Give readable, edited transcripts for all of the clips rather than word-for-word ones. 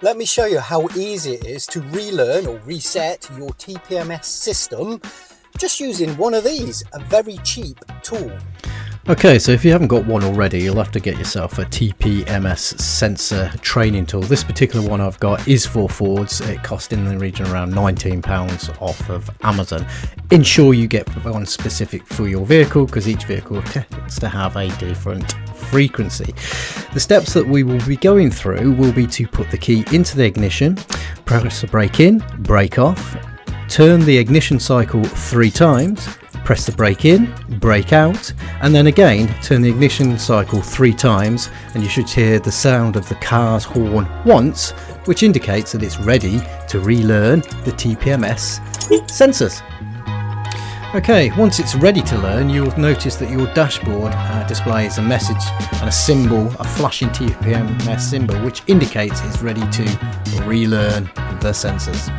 let me show you how easy it is to relearn or reset your TPMS system just using one of these, a very cheap tool. Okay, so if you haven't got one already, you'll have to get yourself a TPMS sensor training tool. This particular one I've got is for Fords. It cost in the region around £19 off of Amazon. Ensure you get one specific for your vehicle, because each vehicle tends to have a different frequency. The steps that we will be going through will be to put the key into the ignition, press the brake in, brake off, turn the ignition cycle 3 times, press the brake in, brake out, and then again turn the ignition cycle 3 times, and you should hear the sound of the car's horn once, which indicates that it's ready to relearn the TPMS sensors. Okay, once it's ready to learn, you'll notice that your dashboard displays a message and a symbol, a flashing TPMS symbol, which indicates it's ready to relearn the sensors.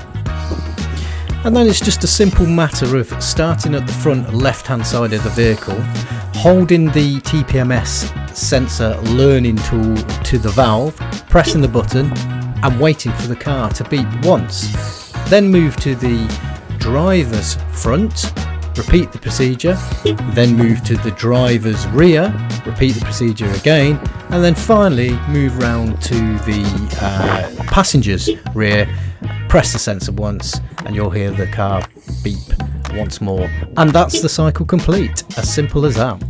And then it's just a simple matter of starting at the front left hand side of the vehicle, holding the TPMS sensor learning tool to the valve, pressing the button and waiting for the car to beep once. Then move to the driver's front, repeat the procedure, then move to the driver's rear, repeat the procedure again, and then finally move round to the passenger's rear, press the sensor once, and you'll hear the car beep once more. And that's the cycle complete. As simple as that.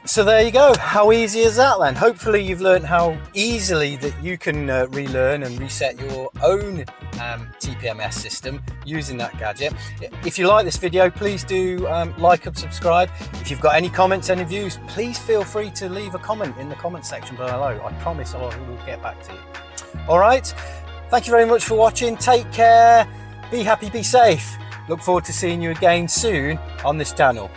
So there you go. How easy is that then? Hopefully you've learned how easily that you can relearn and reset your own TPMS system using that gadget. If you like this video, please do like and subscribe. If you've got any comments, any views, please feel free to leave a comment in the comment section below. I promise I will get back to you. All right. Thank you very much for watching. Take care. Be happy, be safe. Look forward to seeing you again soon on this channel.